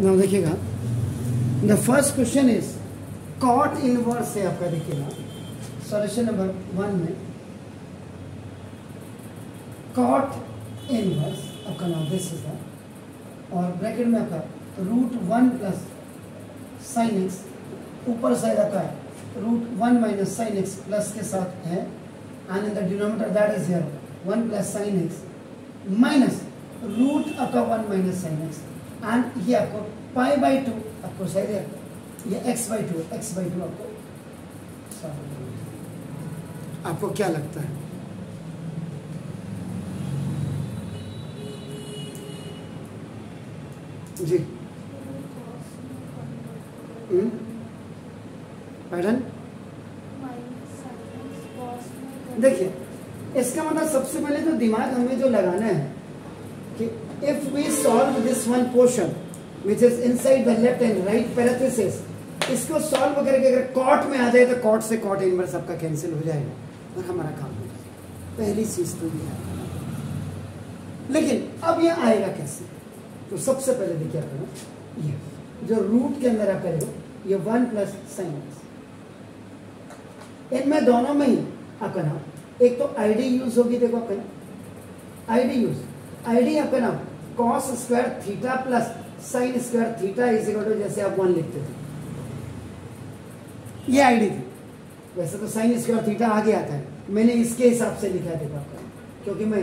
Now देखिएगा, the first question is cot inverse है आपका। देखिएगा सॉल्यूशन नंबर 1 में कॉट इनवर्स आपका नाम दिस इज द, और ब्रैकेट में आपका √1 प्लस साइन एक्स, ऊपर साइड आपका √1 माइनस साइन एक्स प्लस के साथ है, and in the denominator that is here 1 plus sine x minus root आपका 1 माइनस साइन एक्स, एंड ये आपको π/2 आपको सही है, ये x/2 आपको क्या लगता है? जी पैटर्न देखिए, इसका मतलब सबसे पहले तो दिमाग हमें जो लगाना है कि if we solve this one portion which is inside the left and right parenthesis, इसको सॉल्व करके अगर कॉट में आ जाए तो कॉट से कॉट इनवर्स आपका कैंसिल हो जाएगा और हमारा काम हो जाएगा। पहली चीज तो ये है, लेकिन अब ये आएगा कैसे? तो सबसे पहले देखिए आपका ये जो रूट के अंदर आप करेगा ये 1 प्लस साइन एक्स, इनमें दोनों में ही आपका नाम एक तो आईडी यूज होगी। देखो आपका आईडी आपका नाम cos square theta plus sine square theta is equal to, जैसे आप 1 लिखते थे, ये आईडी थी। वैसे तो साइन स्क्वायर थीटा आगे आता है, मैंने इसके हिसाब से लिखा है। देखो आपका, क्योंकि मैं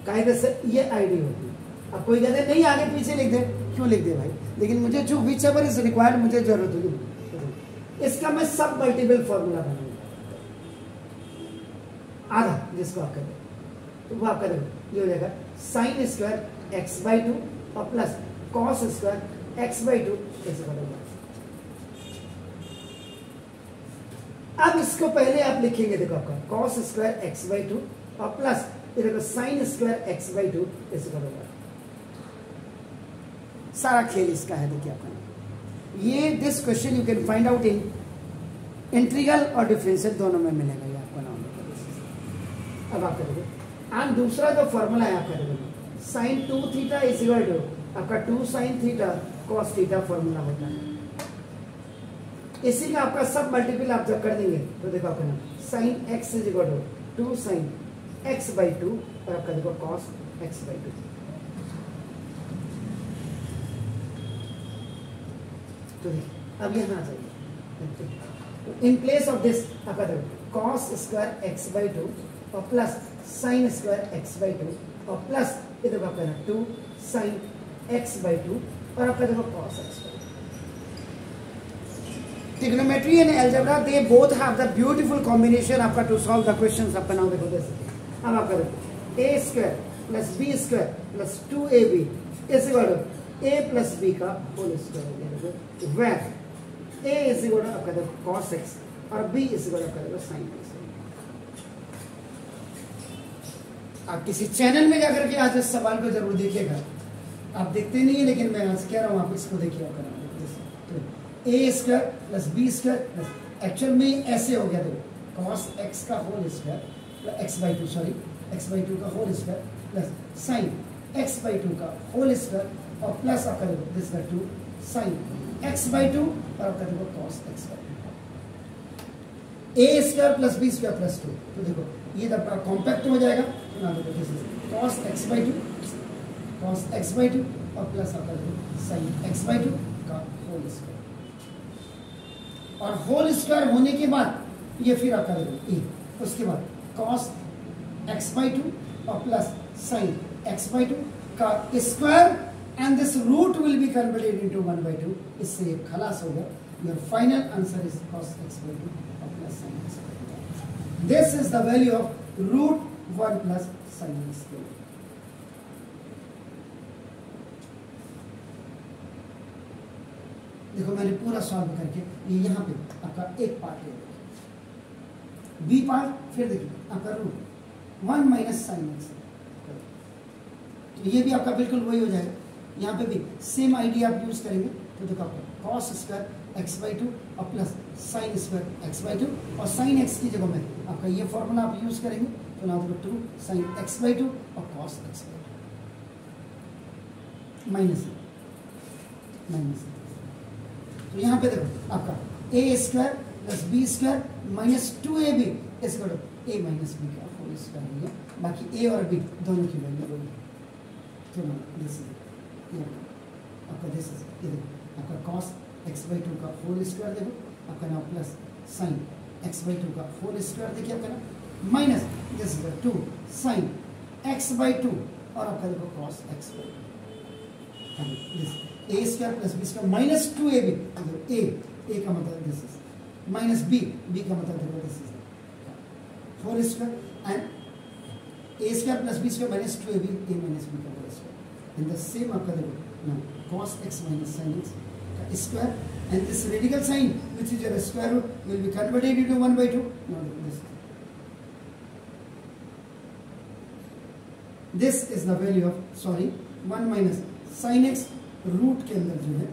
कायदे से ये आईडी होती है। अब कोई कहते नहीं आगे पीछे लिख दे, क्यों लिख दे भाई, लेकिन मुझे जो विच एवर इज रिक्वायर्ड मुझे जरूरत होगी, इसका मैं सब मल्टीपल फॉर्मूला बनाऊंगा आधा, जिसको आप करें तो वो आप करें ये हो जाएगा साइन स्क्वायर x/2 और प्लस कॉस स्क्वायर x/2 ऐसे बनेगा। अब इसको पहले आप लिखेंगे, देखो आपका कॉस स्क्वायर x/2 और प्लस इधर साइन स्क्वायर x/2 ऐसे बनेगा। सारा खेल इसका है। देखिए आपका ये this question you can find out in integral और डिफरेंशियल दोनों में मिलेगा ये आपको नाम। अब आप करेंगे, एंड दूसरा जो फॉर्मूला है आपका देखो sine 2 theta is equal to आपका 2 sine theta cos theta formula होता है। इसी का आपका सब मल्टीपल आप जब कर देंगे तो देखो आपका नाम sine x is equal to 2 sine x/2 और आपका देखो कॉस x/2। तो अब यहाँ आ जाइए, इन प्लेस ऑफ दिस आपका देखो कॉस स्क्वायर x/2 और प्लस साइन स्क्वायर x/2 और प्लस इधर आपका 2 साइन x/2 और आपका देखो cos x/2। Trigonometry and algebra they both have the beautiful combination आपका to solve the questions। आपका नाम देखो जैसे अब आप करें a square plus b square plus 2ab is equal to a plus b का whole square, where a is equal to आपका देखो cos x और b इज इक्वल टू आपका देखो sin x। आप किसी चैनल में जाकर के आज इस सवाल को जरूर देखिएगा, आप देखते नहीं है लेकिन मैं आज कह रहा हूँ आप इसको देखिए। A square plus b square plus actual में ऐसे हो गया, देखो कॉस एक्स का whole square x/2 sorry x/2 का whole square plus sine x/2 का होल स्क्वायर और प्लस आपका देखो दिस का 2 साइन x/2 और आपका देखो cos x/2। A square plus b square plus 2, तो देखो ये जब कॉम्पैक्ट हो जाएगा तो ना देखो दिस इज कॉस x/2 और प्लस आपका देखो साइन x/2 का होल स्क्वायर, और होल स्क्वायर होने के बाद ये फिर आपका देखो ए, उसके बाद कॉस x/2 और प्लस साइन x/2 का square and this root will be converted into 1/2। इससे ये खलास हो गया। Your final answer is cos x/2 और plus sin x/2। This is the value of √1 plus sin x/2। देखो मैंने पूरा सॉल्व करके ये यहाँ पे आपका एक पार्ट ले लिया, बी पार्ट फिर देखिए आपका √1 माइनस साइन एक्स, तो ये भी आपका बिल्कुल वही हो जाएगा। यहाँ पे भी सेम आइडिया आप यूज करेंगे तो देखो आपका कॉस स्क्वायर x/2 और प्लस साइन स्क्वायर x/2 और साइन एक्स की जगह में आपका ये फॉर्मूला आप यूज करेंगे तो ना देखो 2 साइन x/2 और कॉस x/2। माइनस तो यहाँ पे देखो आपका a square plus b square minus 2ab इसका ए माइनस बी का होल स्क्वायर हो गया। बाकी ए और बी दोनों की वैल्यू होगी। तो दिस इज आपका दिस इज ये देखो आपका cos x/2 का होल स्क्वायर देखो आपका नाउ प्लस sin x/2 का होल स्क्वायर देखिए आपका ना minus this is 2 sin x/2 और आपका देखो cos x/2 this a square plus b square minus 2ab a का मतलब दिस इज माइनस b का मतलब देखो this is whole square and a square plus b square minus 2ab a minus b का whole square in the same आपका देखो now cos x minus sin x का square and this radical sign which is your square root will be converted into 1/2. Now this is the value of 1 minus sin x root के अंदर जो है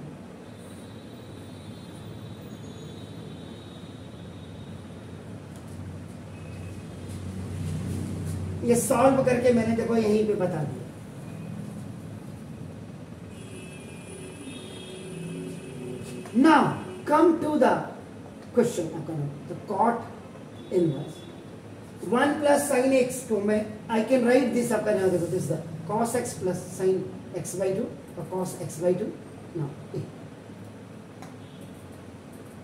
ये solve करके मैंने देखो यहीं पे बता दिया। Now come to the question. The cot inverse 1 plus sin x को मैं I can write this आपका now देखो this is the cos x plus sin x/2 or cos x/2 now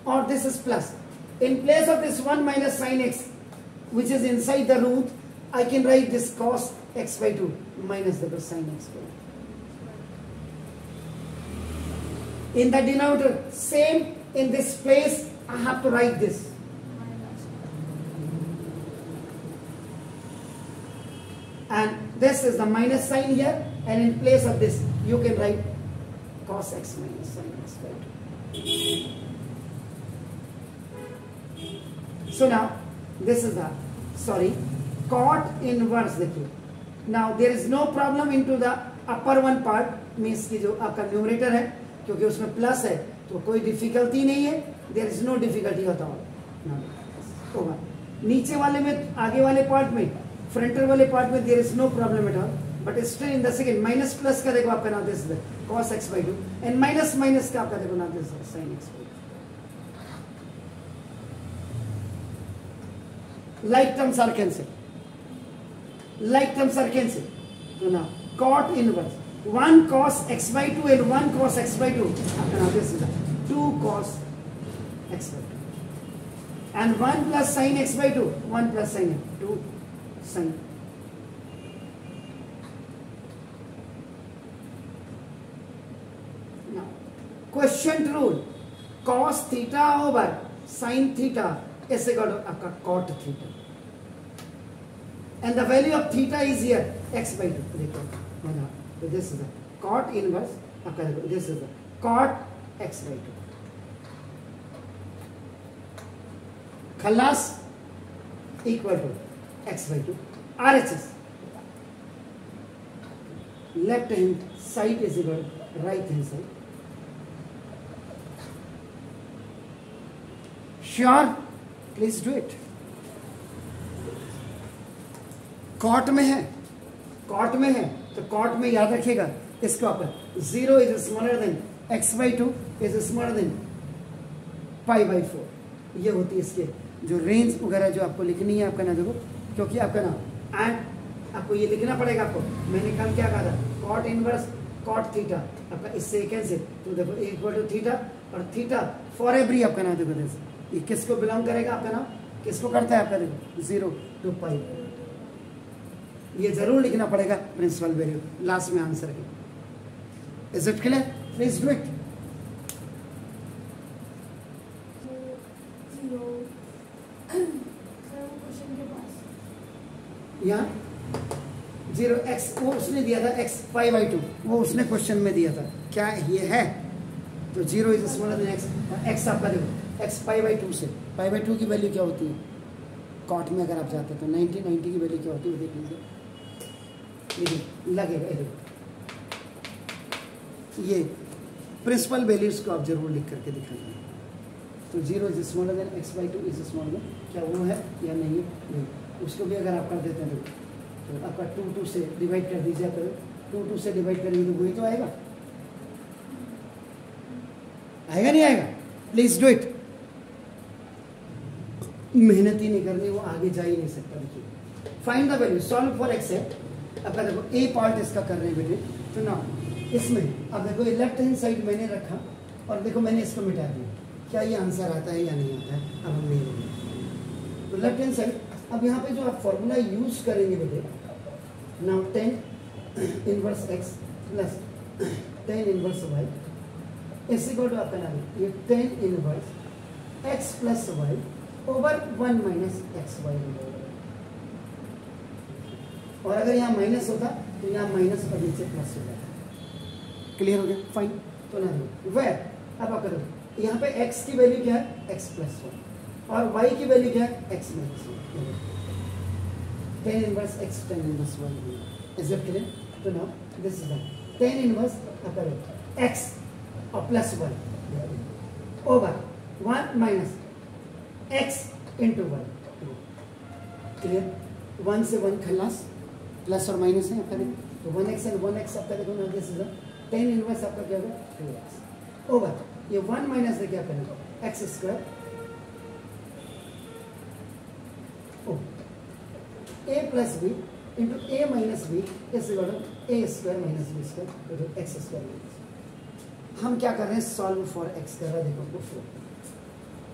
or this is plus in place of this 1 minus sin x which is inside the root I can write this cos x/2 minus the sin x/2 in the denominator. Same in this place I have to write this and this is the minus sign here and in place of this you can write cos x minus sin x/2. So now this is the cot inverse देखिए. Now there is no problem into the upper one part means की जो आपका numerator है क्योंकि उसमें plus है तो कोई डिफिकल्टी नहीं है. देयर इज नो डिफिकल्टी होता होगा. नीचे वाले में आगे वाले पार्ट में फ्रंटर वाले पार्ट में there is no problem at all but still in the second minus plus का देखो आपका नाम this cos x/2 and minus minus का आपका देखो नाम this sin x/2. like terms are cancelled. So now cot inverse 1 cos x/2 and 1 cos x/2 after now this is 2 cos x/2 and 1 plus sin x/2 1 plus sin 2 sin. Now quotient rule cos theta over sin theta is equal to आपका cot theta and the value of theta is here x/2 देखो. So this is the cot inverse आपका देखो this is the cot x/2 खलास equal to x/2 RHS left hand side is equal to right hand side. Sure, please do it. Cot में है तो cot में याद रखिएगा इसको आप 0 is smaller than x/2 is smaller than π/4. ये होती है इसके जो रेंज वगैरह जो आपको लिखनी है आपका ना देखो क्योंकि आपका ना एंड आपको ये लिखना पड़ेगा. आपको मैंने कल क्या कहा था कॉट इनवर्स कॉट थीटा आपका इस सेकेंड से तो देखो इक्वल टू थीटा और थीटा फॉर एवरी आपका ना देखो ये किसको बिलोंग करेगा आपका ना किसको करता है आपका देखो 0 to π. ये जरूर लिखना पड़ेगा प्रिंसिपल वैल्यू लास्ट में आंसर के. Is it clear? Please do it. यहाँ 0x वो उसने दिया था x π/2 वो उसने क्वेश्चन में दिया था क्या ये है तो 0 is smaller then x. x आपका देखो x π/2 से π/2 की वैल्यू क्या होती है कॉट में अगर आप जाते हैं तो 90 की वैल्यू क्या होती है देख लीजिए. लगेगा ये प्रिंसिपल वैल्यूज को आप जरूर लिख करके दिखाएंगे. तो 0 is smaller than x/2 is smaller then क्या वो है या नहीं नहीं. उसको भी अगर आप कर देते हैं तो आपका 2 से डिवाइड कर दीजिए. 2 से डिवाइड करेंगे तो वही तो आएगा आएगा नहीं आएगा? Please do it. मेहनत ही नहीं करनी, वो आगे जा ही नहीं सकता। देखिए find the value, solve for x है। अब देखो ए पार्ट इसका कर रहे हैं बेटे, तो ना इसमें अब देखो लेफ्ट हैंड साइड मैंने रखा और देखो मैंने इसको मिटा दिया। क्या ये आंसर आता है या नहीं आता है? अब हम नहीं लेंगे। तो लेफ्ट हैंड साइड, अब यहाँ पे जो आप फॉर्मूला यूज करेंगे बेटे, now 10 inverse x plus 10 inverse y इसी को आपका नाम है ये 10 inverse x plus y over 1 minus x y. और अगर यहाँ माइनस होता तो यहाँ माइनस और नीचे प्लस हो जाता। क्लियर हो गया? फाइन। तो ना वह अब आप करो, यहाँ पे x की वैल्यू क्या है? x प्लस 1 और y की वैल्यू क्या है? x minus 1। 10 inverse x 10 inverse y is it clear? तो नाउ दिस इज 10 इनवर्स आप करो x और plus 1 over 1 minus x into 1। Clear? 1 से 1 खलास, प्लस और माइनस है आपका देखो, तो 1x एंड 1x आपका देखो ना, दिस इज 10 इनवर्स आपका क्या होगा? 2x ओवर ये 1 माइनस से क्या करेंगे? X square a plus b into a minus b is equal to a square minus b square x square. हम क्या कर रहे हैं? सॉल्व फॉर एक्स कर रहे हैं। देखो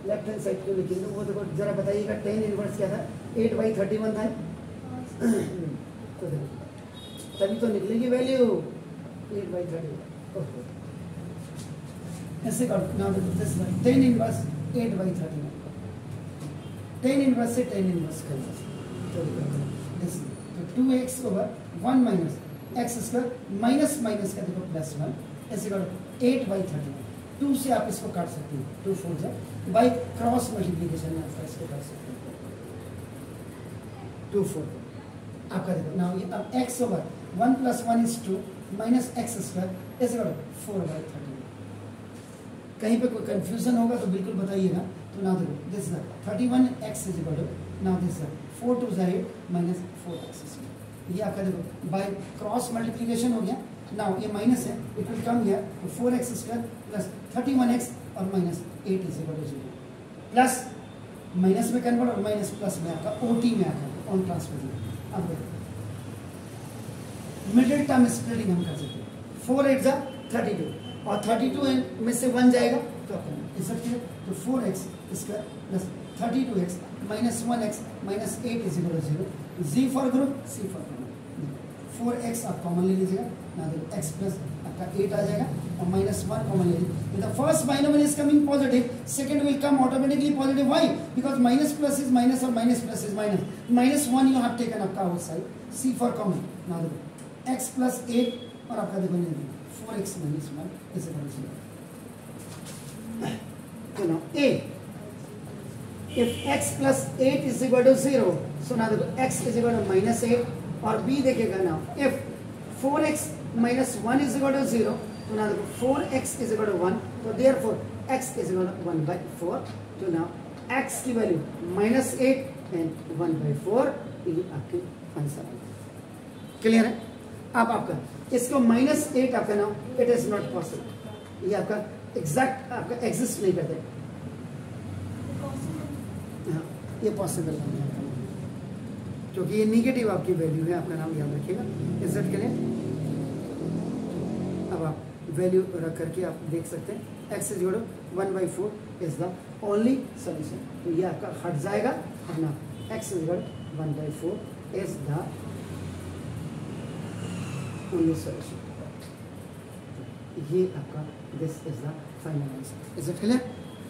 लेफ्ट हैंड साइड पे लिखेंगे, वो देखो जरा बताइएगा 10 इनवर्स क्या था? 8/31 था। तो देखो तभी तो निकलेगी वैल्यू 8/31। ऐसे कर नाउ दिस 10 इनवर्स 8/31। 10 इनवर्स से 10 इनवर्स कर तो दिस तो 2x over 1 minus x square minus minus का देखो प्लस 1 ऐसे करो 8/31। 2 से आप इसको काट सकते हैं, 2 4 जा बाई क्रॉस मल्टीप्लिकेशन में आप इसको काट सकते हैं। 2 4 आपका देखो नाउ ये अब x over 1 plus 1 is 2 minus x square ऐसे करो 4/31। कहीं पे कोई कंफ्यूजन होगा तो बिल्कुल बताइएगा। तो ना देखो this 31x is equal to now this 4 2 8 minus 4x square. ये आपका देखो बाय क्रॉस मल्टीप्लिकेशन हो गया। नाउ ये माइनस है, इट विल कम हियर तो 4x स्क्वायर प्लस 31x और minus 8 is equal to 0 plus minus में कन्वर्ट और माइनस प्लस में आपका ओटी में आकर ऑन ट्रांसफर। अब देखो मिडिल टर्म स्प्लिटिंग हम कर सकते हैं। 4 8 जा 32 और 32 में से 1 जाएगा तो इस सब तो 4x square plus 32x minus 1x minus 8 is equal to 0। G for group, C for group. 4x आप कॉमन ले लीजिएगा ना, देखो x प्लस आपका 8 आ जाएगा और माइनस 1 कॉमन ले लीजिए। The first binomial is coming positive, second will come automatically positive. Why? Because minus plus is minus और minus plus is minus. Minus 1 you have taken आपका आउटसाइड। सी फॉर कॉमन ना देखो x plus 8 और आपका देखो 4x minus 1 is equal to 0। तो now a if x plus 8 is equal to 0, so now देखो x is equal to minus 8 और b देखेगा ना if 4x minus 1 is equal to 0, तो now देखो 4x is equal to 1, तो therefore x is equal to 1/4। तो now x की value minus 8 and 1/4 ये आपके आंसर है। क्लियर है? अब आपका इसको minus 8 आपका now it is not possible, ये आपका एग्जैक्ट आपका एग्जिस्ट नहीं करते। हाँ ये पॉसिबल नहीं है क्योंकि ये निगेटिव आपकी वैल्यू है। आपका नाम याद रखिएगा। इज्जत के लिए अब आप वैल्यू रख करके आप देख सकते हैं x is equal to 1/4 is the only solution. तो ये आपका हट जाएगा अपना x is equal to 1/4 is the only solution. ये आपका this is the final answer. Is it clear?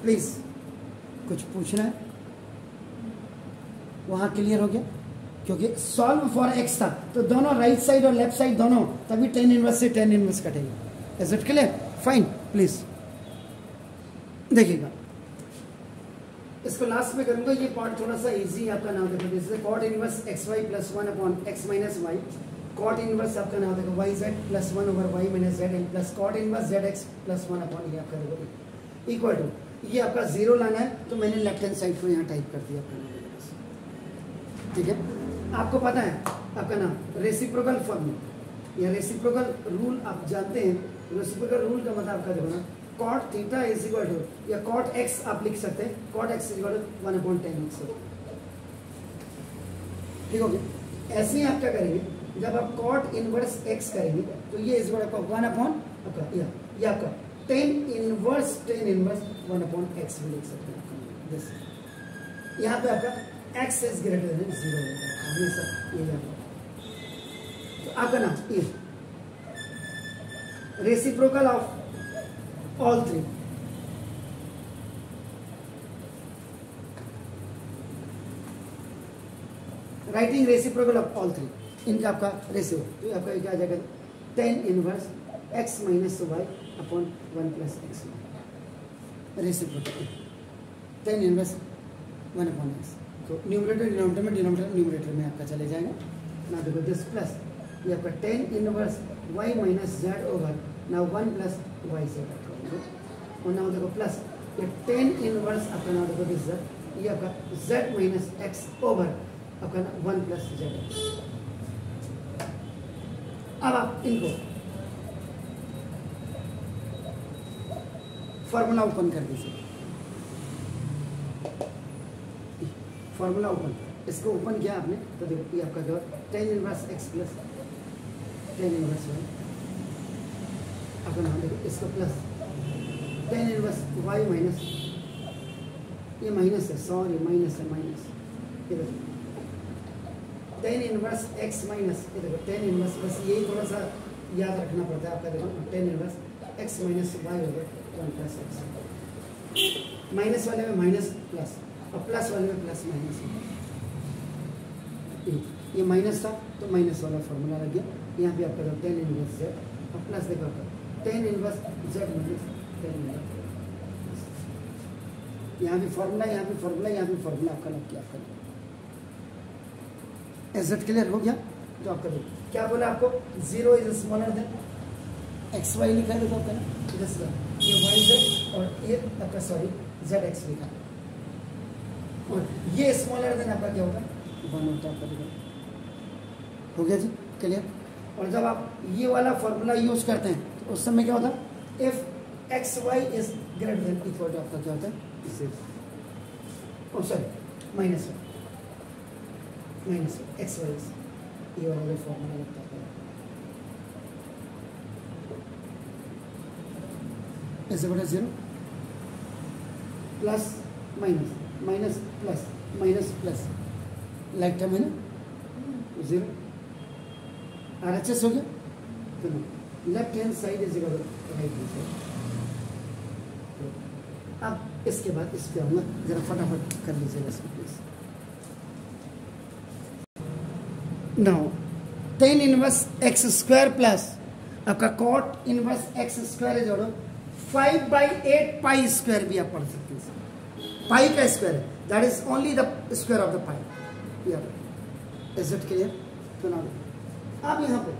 Please कुछ पूछना है? वहां क्लियर हो गया? क्योंकि सॉल्व फॉर एक्स था तो दोनों राइट साइड और लेफ्ट साइड दोनों तभी 10 इनवर्स से 10 इनवर्स कटेगा। Is it clear? Fine. Please देखिएगा, इसको लास्ट में करूंगा। ये पार्ट थोड़ा सा इजी आपका नाम देखो, जैसे कॉट इनवर्स xy प्लस 1 upon x minus y. Cot inverse आपका नाम देखो yz plus 1 over y minus z plus cot inverse zx plus 1 upon ये आपका देखो इक्वल टू ये आपका 0 लाना है तो मैंने लेफ्ट हैंड साइड को यहाँ टाइप कर दिया। ठीक है? आपको पता है आपका नाम रेसिप्रोकल फॉर्मूला या रेसिप्रोकल रूल आप जानते हैं। रेसिप्रोकल रूल का मतलब आपका देखो ना cot theta is equal to, या कॉट एक्स आप लिख सकते हैं, cot x is equal to 1/10x। ठीक हो गया। ऐसे ही आप क्या करेंगे, जब आप कॉट इनवर्स एक्स करेंगे तो ये इज इक्वल टू 1/, या आपका tan इनवर्स 1/x भी लिख सकते हैं दिस। यहाँ पे आपका x इज ग्रेटर देन 0 होगा हमेशा, ये आपका। तो आपका नाम ये reciprocal of all three, writing reciprocal of all three, इनका आपका रेशियो तो आपका क्या आ जाएगा, tan inverse x minus y upon 1 plus x, reciprocal tan inverse 1/x। तो न्यूमरेटर डिनोमिनेटर में, डिनोमिनेटर न्यूमरेटर में आपका चले जाएगा ना। देखो दिस प्लस ये आपका tan inverse y minus Z over ना 1 प्लस वाई जेड आपका, और ना देखो प्लस ये tan इनवर्स आपका ना देखो दिस ये आपका z माइनस एक्स ओवर आपका 1 प्लस जेड। अब आप इनको फॉर्मूला ओपन कर दीजिए, फॉर्मूला ओपन, इसको ओपन किया आपने तो देखो ये आपका जो tan inverse x plus tan inverse y आपका नाम देखो, इसको plus tan inverse y minus, ये माइनस है, सॉरी माइनस है, माइनस, ये देखो tan इनवर्स x माइनस, ये देखो tan इनवर्स, बस यही थोड़ा सा याद रखना पड़ता है आपका। देखो tan inverse x minus y हो गया 1 प्लस एक्स, माइनस वाले में माइनस प्लस और प्लस वाले में प्लस माइनस। ये माइनस था तो माइनस वाला फॉर्मूला लग गया। यहाँ पे आपका tan इनवर्स z और प्लस देखो आपका tan inverse z minus tan inverse, यहाँ भी फॉर्मूला, यहाँ भी फॉर्मूला, यहाँ भी फॉर्मूला आपका लग गया। आपका एज क्लियर हो गया। तो आपका क्या बोला आपको, 0 is smaller than x y लिखा है, देखो आपका ये वाई जेड और ये आपका सॉरी जेड एक्स लिखा, और ये स्मॉलर देन आपका क्या होगा 1 होता है आपका, देखो हो गया जी क्लियर। और जब आप ये वाला फॉर्मूला यूज करते हैं तो उस समय क्या होता है, if x y is greater than equal to आपका क्या होता है, इससे सॉरी माइनस एक्स वाई, ये वाला फॉर्मूला लगता है। ऐसे बड़ा 0 plus minus minus plus minus plus, like term है ना, 0 RHS हो गया। तो left hand side is equal to right hand side. अब इसके बाद इस पे आऊँगा, जरा फटाफट कर लीजिएगा इसको please. Now tan inverse x square plus आपका cot inverse x square is order 5/8 pi square भी आप पढ़ सकते हैं। पाई का स्क्वायर है, that is only the square of the pi. Is it clear? तो नाउ अब यहाँ पे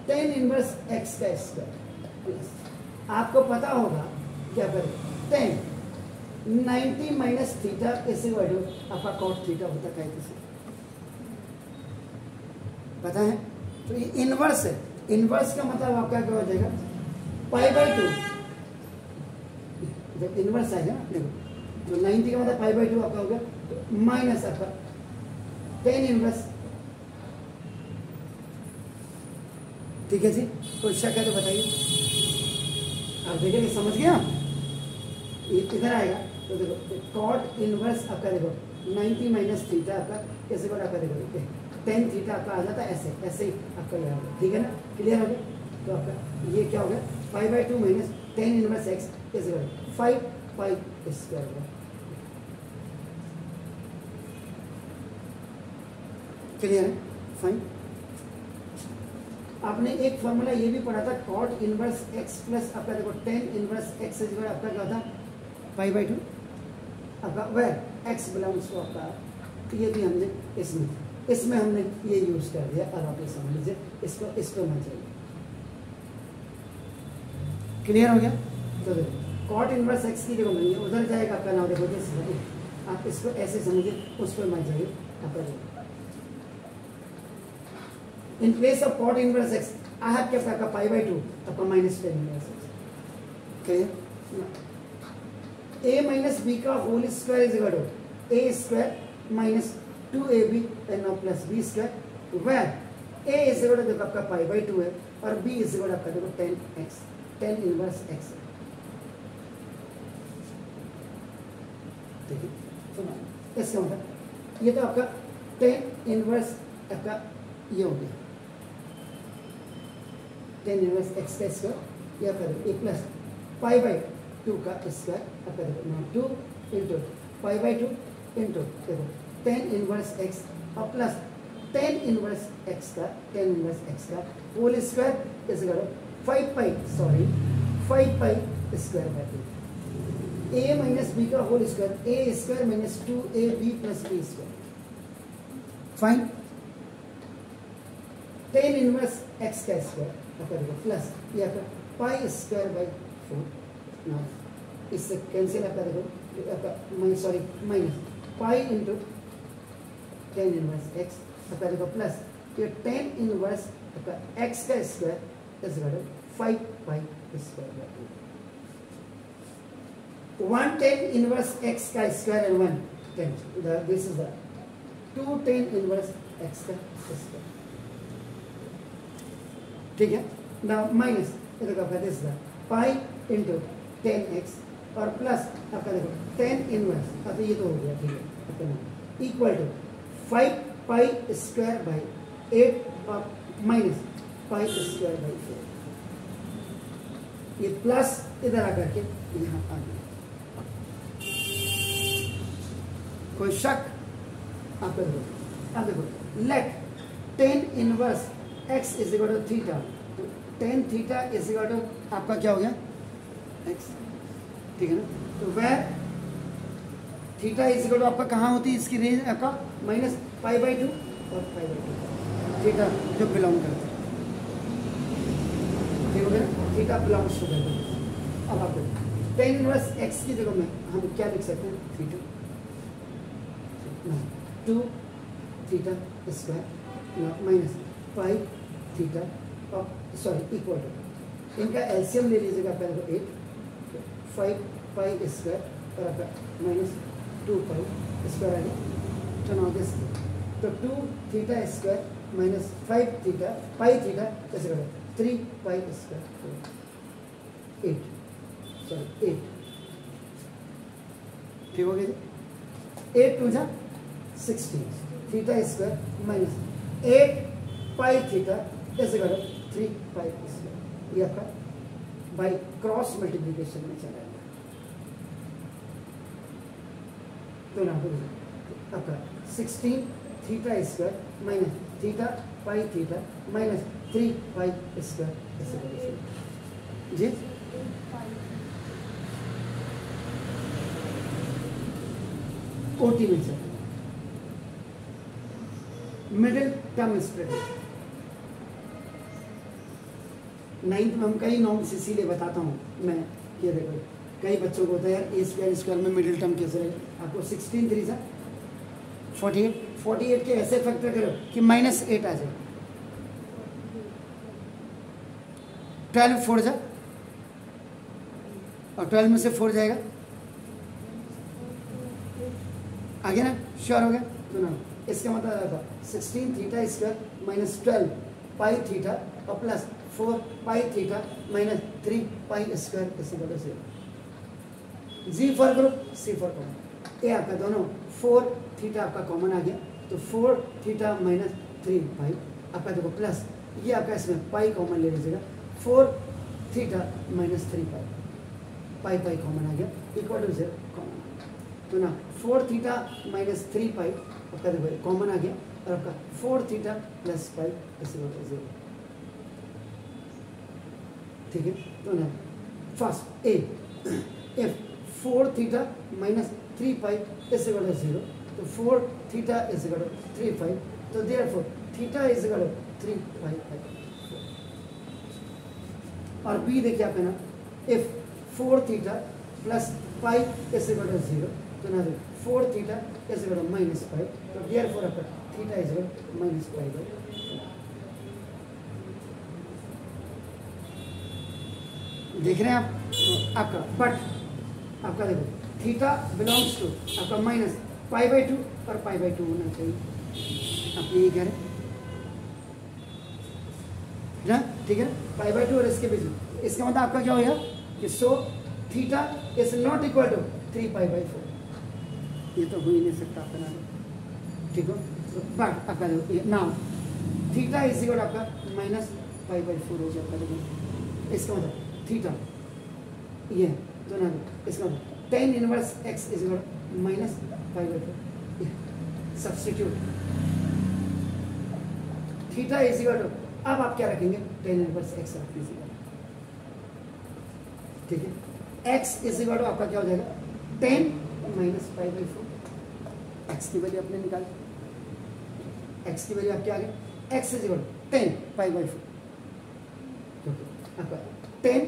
tan इनवर्स एक्स का स्क्वायर प्लस आपको पता होगा क्या करें, tan 90 minus theta is equal to आपका cot थीटा होता है, पता है? तो ये इनवर्स है, इनवर्स का मतलब आपका क्या हो जाएगा π/2। जब इनवर्स आएगा देखो, तो 90 का मतलब π/2 आपका होगा, तो माइनस आपका tan इनवर्स। ठीक है जी, कोई शक है तो बताइए। आप देखेंगे, समझ गए आप? ये इधर आएगा तो देखो cot इनवर्स आपका देखो 90 माइनस थीटा आपका कैसे बड़ा आपका देखो tan थीटा आपका आ जाता है ऐसे ऐसे ही आपका यहाँ होगा। ठीक है ना, क्लियर हो गया? तो आपका ये क्या हो गया π/2 माइनस tan इनवर्स एक्स कैसे बड़ा 5 पाई स्क्वायर होगा। क्लियर है? फाइन। आपने एक फॉर्मूला ये भी पढ़ा था cot इनवर्स एक्स प्लस आपका देखो tan inverse x is equal आपका क्या होता π/2 आपका वेयर एक्स बिलोंग्स टू आपका, ये भी हमने इसमें हमने ये यूज कर दिया। और आप ये समझ लीजिए, इसको होना चाहिए। क्लियर हो गया? तो देखो cot इनवर्स एक्स की जगह नहीं उधर जाएगा आपका नाम देखो, आप इसको ऐसे समझिए, उस पर मत जाइए आपका। In place of cot inverse x I have kept आपका पाई बाई 2 आपका minus tan inverse x। Clear? a minus b का whole square is equal to a square minus 2ab and now plus b square where a is equal to देखो आपका pi by 2 है और b is equal आपका देखो 10x 10 inverse x। ठीक है, सुनो इसका मतलब ये तो आपका 10 इनवर्स आपका ये हो गया 10 इनवर्स x का स्क्वायर या कर a प्लस पाई बाई 2 का स्क्वायर आपका देखो 2 इंटू पाई बाई 2 इंटू देखो 10 इनवर्स x और प्लस 10 इनवर्स x का 10 इनवर्स x का whole square is equal 5 pi square by 2 a minus b का whole square a square minus 2ab plus b square fine 10 inverse x का square आपका देखो plus या फिर पाई square by 4 ना इससे कैंसिल आपका देखो आपका sorry minus pi into 10 inverse x आपका देखो प्लस ये 10 इनवर्स आपका x का square is equal 5 pi square by 2 1 10 inverse x का square and 1 10 this is the 2 10 inverse x का स्क्वायर। ठीक है, नाउ माइनस ये देखो आपका this the pi into 10x और प्लस आपका देखो 10 इनवर्स अब ये तो हो गया। ठीक है, आपका equal to 5 pi square by 8 और माइनस पाई स्क्वायर बाई 4 ये प्लस इधर आकर के यहाँ आ गया। कोई शक? आप देखो let 10 inverse x is equal to theta, तो 10 थीटा इज इक्वल टू आपका क्या हो गया x। ठीक है ना, तो वह थीटा इज इक्वल टू आपका कहाँ होती है इसकी रेंज आपका माइनस पाई बाई 2 और पाई बाई 2 थीटा जो बिलोंग करता है। ठीक हो गया, थीटा बिलोंग्स टू दैट। अब आप 10 इनवर्स x की जगह में हम क्या लिख सकते हैं theta 2 theta square minus 5 theta और सॉरी इक्वल टू इनका एलसीएम ले लीजिएगा पहले 8 5 पाई स्क्वायर और आपका माइनस 2 पाई स्क्वायर आ गया। तो नाउ दिस तो 2 theta square minus 5 theta pi theta कैसे करें 3 पाई स्क्वायर 8 सॉरी 8। ठीक हो गया 8 टू जा 16 थीटा स्क्वायर माइनस 8 पाई थीटा ऐसे करो 3 पाई स्क्वायर ये आपका बाई क्रॉस मल्टीप्लिकेशन में चला गया। तो ना आपका 16 theta square minus theta pi theta minus 3 pi square ऐसे करो जी। ओटी में चला मिडिल टर्म स्प्रेड 9th में हम कई नॉर्म्स इसीलिए बताता हूँ मैं। ये देखो कई बच्चों को होता है यार ए स्क्वायर स्क्वायर में मिडिल टर्म कैसे रहेगा। आपको 16 3 सा 48 के ऐसे फैक्टर करो कि -8 आ जाए 12 4 जा और 12 में से 4 जाएगा आगे ना श्योर हो गया। तो ना इसका मतलब आएगा 16 theta square minus 12 pi theta और plus 4 pi theta minus 3 pi square इसी वजह से G for group C for common. ए आपका दोनों 4 थीटा आपका कॉमन आ गया तो 4 थीटा माइनस 3 पाई आपका देखो प्लस ये आपका इसमें पाई कॉमन ले लीजिएगा 4 थीटा माइनस 3 पाई पाई कॉमन आ गया इक्वल टू 0 कॉमन। तो ना 4 थीटा माइनस 3 पाई आपका देखो कॉमन आ गया और आपका 4 थीटा प्लस पाई इसी वजह से 0। ठीक है, तो ना first a if 4 theta minus 3 pi is equal to 0 तो 4 theta is equal to 3 pi तो therefore theta is equal to 3 pi. और बी देखिए आप है ना if 4 theta plus pi is equal to 0 तो ना 4 theta is equal to minus pi तो देयरफॉर आपका theta is equal to minus pi by. देख रहे हैं आप आपका, बट आपका देखो थीटा बिलोंग्स टू आपका माइनस π/2 और π/2 होना चाहिए, आप यही कह रहे हैं ना, ठीक है, π/2 और इसके बीच में, इसका मतलब आपका क्या हो गया कि so theta is not equal to 3π/4, ये तो हो ही नहीं सकता आपका नाम, ठीक हो, बट आपका नाउ थीटा इज इक्वल आपका माइनस π/4 हो जाता है, इसका मतलब थीटा ये तो ना, इसका मतलब tan inverse x is equal minus π/4, substitute theta is equal to, अब आप क्या रखेंगे tan इनवर्स x रख दीजिएगा, ठीक है, x इज इक्वल टू आपका क्या हो जाएगा tan माइनस π/4, x की वैल्यू आपने निकाली, x की वैल्यू आपके आगे x is equal to tan π/4, आपका tan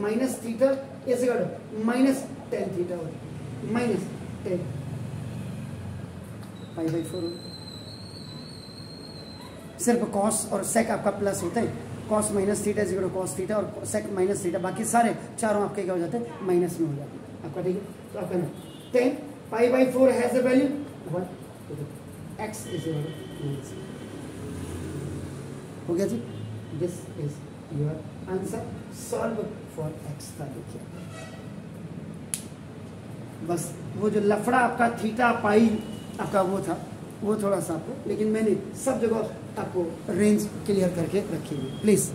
minus theta is equal to minus tan theta हो, माइनस tan π/4, सिर्फ कॉस और सेक आपका प्लस होता है, cos minus theta is equal to cos theta और सेक माइनस थीटा, बाकी सारे चारों आपके क्या हो जाते हैं माइनस में हो जाते हैं आपका, ठीक है, तो आपका tan π/4 हैज अ वैल्यू 1, तो x इज इक्वल टू हो गया जी, this is your answer, solve for x का, देखिए बस वो जो लफड़ा आपका थीटा पाई आपका वो था, वो थोड़ा सा आपको, लेकिन मैंने सब जगह आपको रेंज क्लियर करके रखी हुई, प्लीज़